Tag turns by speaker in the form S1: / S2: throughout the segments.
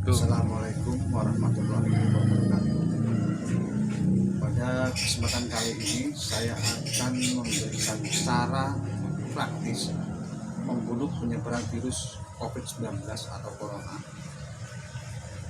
S1: wabarakatuh.
S2: Assalamualaikum warahmatullahi wabarakatuh. Pada kesempatan kali ini saya akan memberikan cara praktis membunuh penyebaran virus COVID-19 atau Corona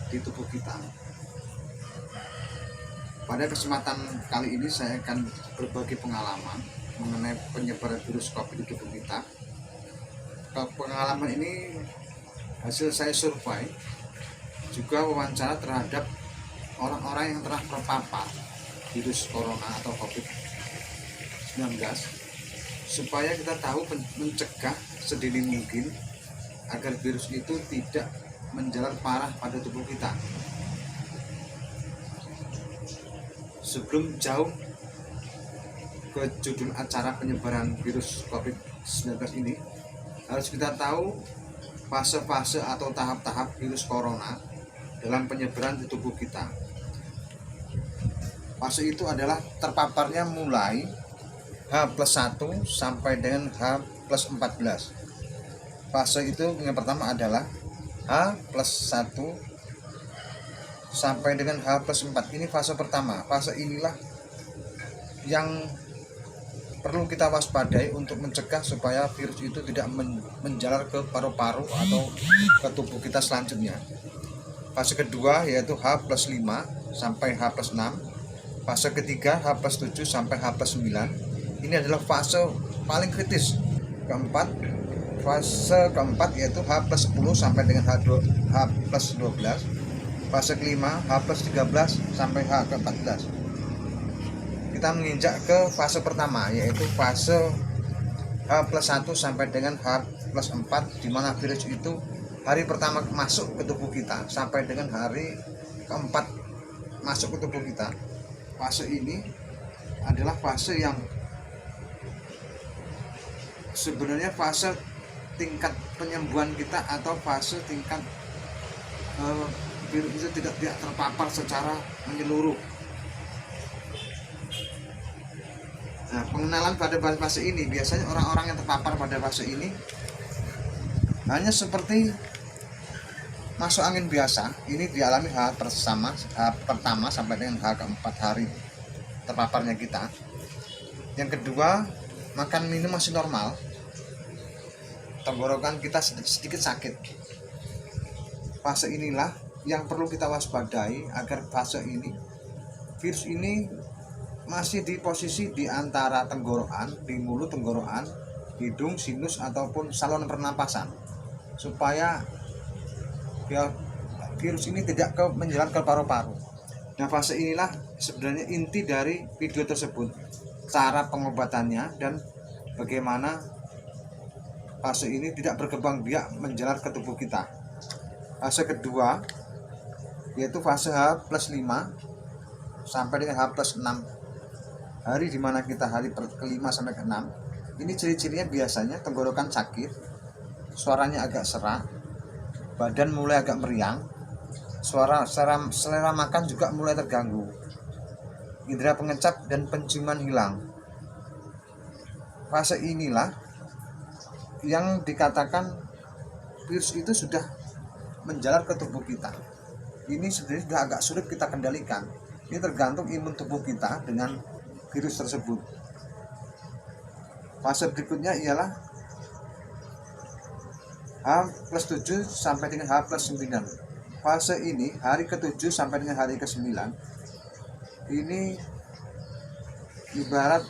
S2: di tubuh kita. Pada kesempatan kali ini saya akan berbagi pengalaman mengenai penyebaran virus COVID di tubuh kita. Pengalaman ini hasil saya survei, juga wawancara terhadap orang-orang yang telah terpapar virus corona atau COVID-19, supaya kita tahu mencegah sedini mungkin agar virus itu tidak menjalar parah pada tubuh kita. Sebelum jauh ke judul acara penyebaran virus COVID-19 ini, harus kita tahu fase-fase atau tahap-tahap virus corona dalam penyebaran di tubuh kita. Fase itu adalah terpaparnya mulai H+1 sampai dengan H+14. Fase itu yang pertama adalah H+1 sampai dengan H+4. Ini fase pertama. Fase inilah yang perlu kita waspadai untuk mencegah supaya virus itu tidak menjalar ke paru-paru atau ke tubuh kita selanjutnya. Fase kedua yaitu H+5 sampai H+6. Fase ketiga H+7 sampai H+9. Ini adalah fase paling kritis. Fase keempat yaitu H+10 sampai dengan H+12. Fase kelima H+13 sampai H+14. Kita menginjak ke fase pertama yaitu fase H+1 sampai dengan H+4, di mana virus itu hari pertama masuk ke tubuh kita sampai dengan hari keempat masuk ke tubuh kita. Fase ini adalah fase yang sebenarnya fase tingkat penyembuhan kita atau fase tingkat virus itu tidak terpapar secara menyeluruh. Nah, pengenalan pada fase ini biasanya orang-orang yang terpapar pada fase ini hanya seperti masuk angin biasa. Ini dialami H pertama sampai dengan H keempat hari terpaparnya kita. Yang kedua, makan minum masih normal, tenggorokan kita sedikit sakit. Fase inilah yang perlu kita waspadai agar fase ini virus ini masih di posisi di antara tenggorokan, di mulut tenggorokan, hidung, sinus ataupun saluran pernapasan, supaya virus ini tidak menjalar ke paru-paru. Nah, fase inilah sebenarnya inti dari video tersebut, cara pengobatannya dan bagaimana fase ini tidak berkembang biak menjalar ke tubuh kita. Fase kedua yaitu fase H+5 sampai dengan H+6 hari, di mana kita hari kelima sampai ke-6. Ini ciri-cirinya biasanya tenggorokan sakit, suaranya agak serak, badan mulai agak meriang, selera makan juga mulai terganggu, indera pengecap dan penciuman hilang. Fase inilah yang dikatakan virus itu sudah menjalar ke tubuh kita. Ini sebenarnya sudah agak sulit kita kendalikan. Ini tergantung imun tubuh kita dengan virus tersebut. Fase berikutnya ialah H+7 sampai dengan H+9. Fase ini hari ke-7 sampai dengan hari ke-9 ini ibarat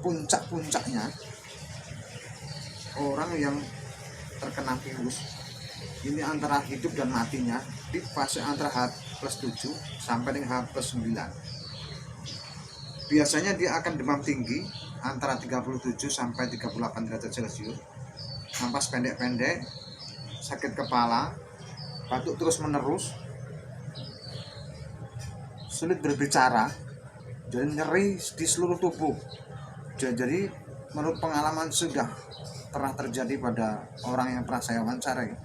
S2: puncak-puncaknya orang yang terkena virus. Ini antara hidup dan matinya di fase antara H+7 sampai dengan H+9. Biasanya dia akan demam tinggi antara 37 sampai 38 derajat Celcius, napas pendek-pendek, sakit kepala, batuk terus-menerus, sulit berbicara, dan nyeri di seluruh tubuh. Jadi menurut pengalaman sudah pernah terjadi pada orang yang pernah saya wawancarai,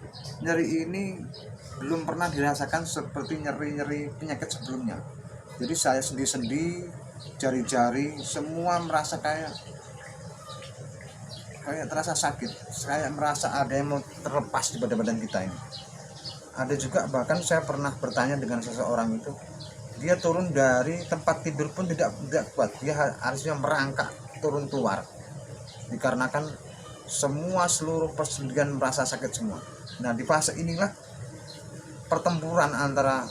S2: nyeri ini belum pernah dirasakan seperti nyeri-nyeri penyakit sebelumnya. Jadi saya sendi-sendi, jari-jari semua merasa kayak terasa sakit. Saya merasa ada yang mau terlepas di badan kita ini. Ada juga bahkan saya pernah bertanya dengan seseorang itu, dia turun dari tempat tidur pun tidak kuat, dia harusnya merangkak turun keluar dikarenakan seluruh persendian merasa sakit semua. Nah, di fase inilah pertempuran antara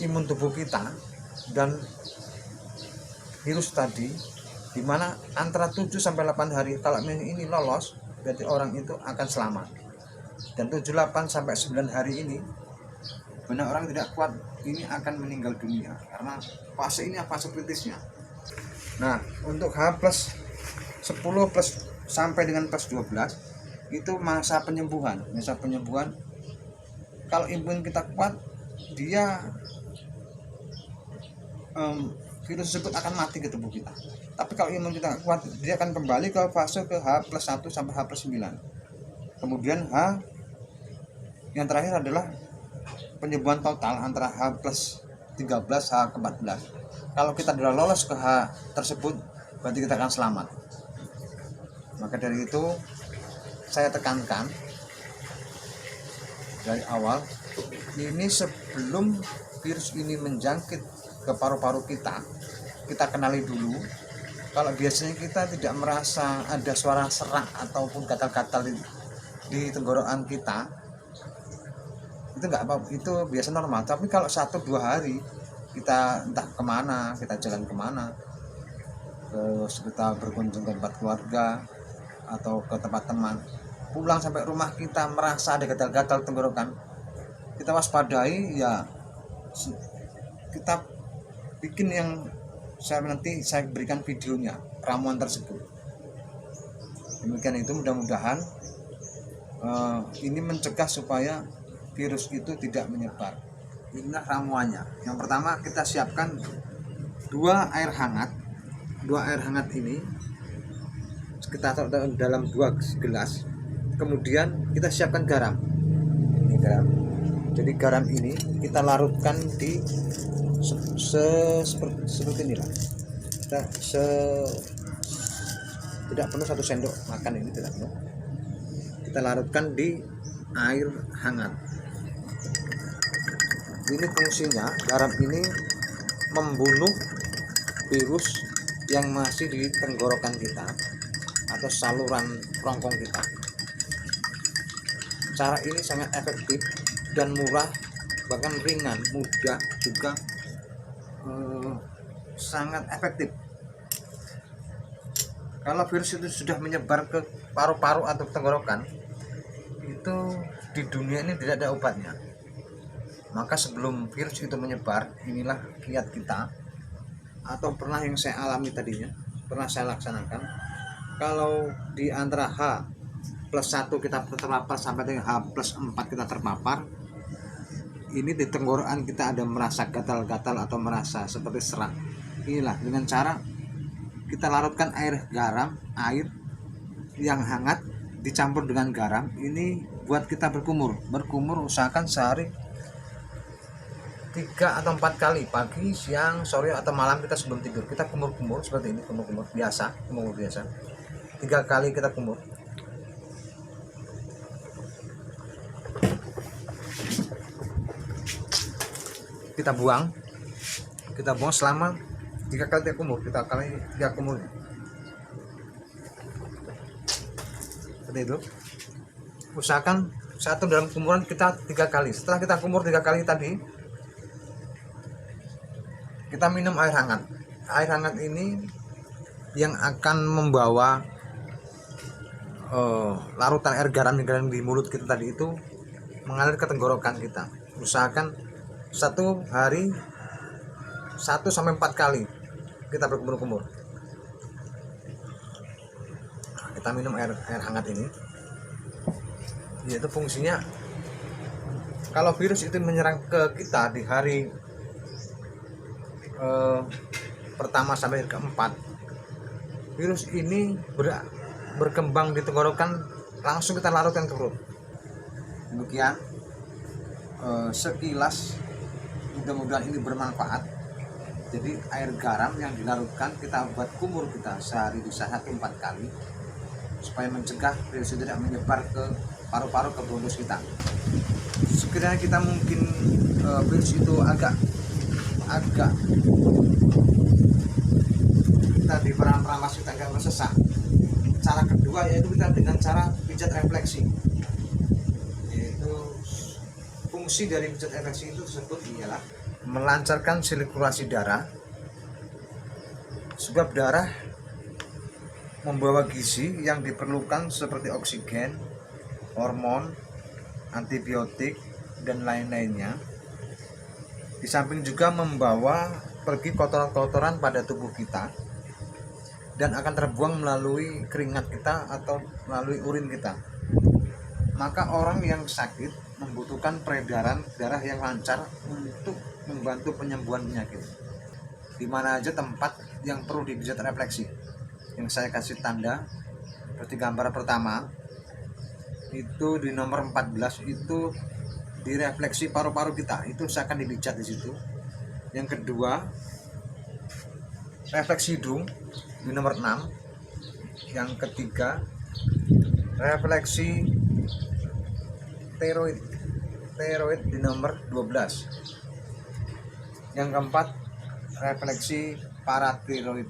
S2: imun tubuh kita dan virus tadi, dimana antara 7 sampai 8 hari kalau ini lolos, berarti orang itu akan selamat. Dan 7, 8 sampai 9 hari ini benar orang tidak kuat, ini akan meninggal dunia karena fase ini fase kritisnya. Nah, untuk H plus 10 plus sampai dengan plus 12 itu masa penyembuhan. Kalau imun kita kuat, dia virus tersebut akan mati ke tubuh kita. Tapi kalau imun kita kuat, dia akan kembali ke fase ke H plus 1 sampai H plus 9. Kemudian H yang terakhir adalah penyembuhan total antara H plus 13 H ke 14. Kalau kita sudah lolos ke H tersebut, berarti kita akan selamat. Maka dari itu saya tekankan dari awal, ini sebelum virus ini menjangkit ke paru-paru kita kenali dulu. Kalau biasanya kita tidak merasa ada suara serak ataupun gatal-gatal di tenggorokan kita, itu nggak apa, itu biasa normal. Tapi kalau 1-2 hari kita entah kemana, kita jalan kemana, terus kita berkunjung ke tempat keluarga atau ke tempat teman, pulang sampai rumah kita merasa ada gatal-gatal tenggorokan, kita waspadai ya, kita bikin yang nanti saya berikan videonya, ramuan tersebut. Demikian itu, mudah-mudahan ini mencegah supaya virus itu tidak menyebar. Inilah ramuannya. Yang pertama, kita siapkan 2 air hangat. 2 air hangat ini kita taruh dalam 2 gelas. Kemudian kita siapkan garam. Ini garam. Jadi garam ini kita larutkan di seperti inilah. Kita tidak penuh 1 sendok makan, ini tidak penuh. Kita larutkan di air hangat. Ini fungsinya, garam ini membunuh virus yang masih di tenggorokan kita atau saluran kerongkong kita. Cara ini sangat efektif dan murah, bahkan ringan, mudah juga, sangat efektif. Kalau virus itu sudah menyebar ke paru-paru atau tenggorokan, itu di dunia ini tidak ada obatnya. Maka sebelum virus itu menyebar, inilah kiat kita, atau pernah yang saya alami tadinya, pernah saya laksanakan. Kalau di antara H plus 1 kita terpapar sampai dengan H plus 4 kita terpapar, ini di tenggorokan kita ada merasa gatal-gatal atau merasa seperti serak. Inilah dengan cara kita larutkan air yang hangat dicampur dengan garam. Ini buat kita berkumur usahakan sehari 3 atau 4 kali, pagi, siang, sore, atau malam kita sebelum tidur. Kita kumur seperti ini, kumur biasa. 3 kali kita kumur. Kita buang selama 3 kali kumur. Kita kali 3 kumur. Seperti itu. Usahakan satu dalam kumuran kita 3 kali. Setelah kita kumur 3 kali tadi, kita minum air hangat. Air hangat ini yang akan membawa larutan air garam di mulut kita tadi itu mengalir ke tenggorokan kita. Usahakan 1 hari 1 sampai 4 kali kita berkumur-kumur. Kita minum air hangat ini. Yaitu fungsinya, kalau virus itu menyerang ke kita di hari pertama sampai ke-4, virus ini berkembang di tenggorokan, langsung kita larutkan ke perut. Demikian sekilas, mudah-mudahan ini bermanfaat. Jadi air garam yang dilarutkan kita buat kumur kita sehari bisa 1-4 kali, supaya mencegah virus itu tidak menyebar ke paru-paru, ke bronkus kita. sekiranya kita mungkin virus itu agak kita di peramas kita agak bersesak, cara kedua yaitu kita dengan cara pijat refleksi, yaitu fungsi dari pijat refleksi itu tersebut ialah melancarkan sirkulasi darah, sebab darah membawa gizi yang diperlukan seperti oksigen, hormon, antibiotik, dan lain-lainnya. Di samping juga membawa pergi kotoran-kotoran pada tubuh kita dan akan terbuang melalui keringat kita atau melalui urin kita. Maka orang yang sakit membutuhkan peredaran darah yang lancar untuk membantu penyembuhan penyakit. Di mana aja tempat yang perlu dipijat refleksi, yang saya kasih tanda seperti gambar pertama itu di nomor 14 itu direfleksi paru-paru kita, itu saya akan dipijat di situ. Yang kedua, refleksi hidung di nomor 6. Yang ketiga, refleksi tiroid di nomor 12. Yang keempat, refleksi paratiroid,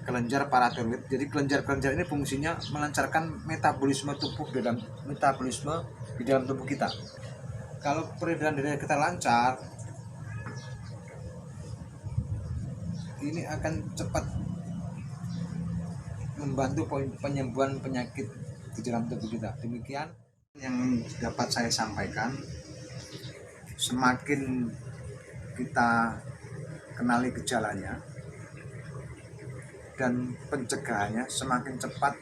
S2: kelenjar paratiroid. Jadi kelenjar-kelenjar ini fungsinya melancarkan metabolisme tubuh di dalam tubuh kita. Kalau peredaran darah kita lancar, ini akan cepat membantu penyembuhan penyakit di dalam tubuh kita. Demikian yang dapat saya sampaikan. Semakin kita kenali gejalanya dan pencegahannya, semakin cepat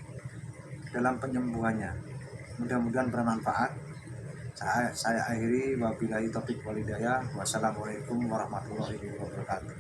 S2: dalam penyembuhannya. Mudah-mudahan bermanfaat. Saya akhiri, wabillahi taufiq walhidayah. Wassalamualaikum warahmatullahi wabarakatuh.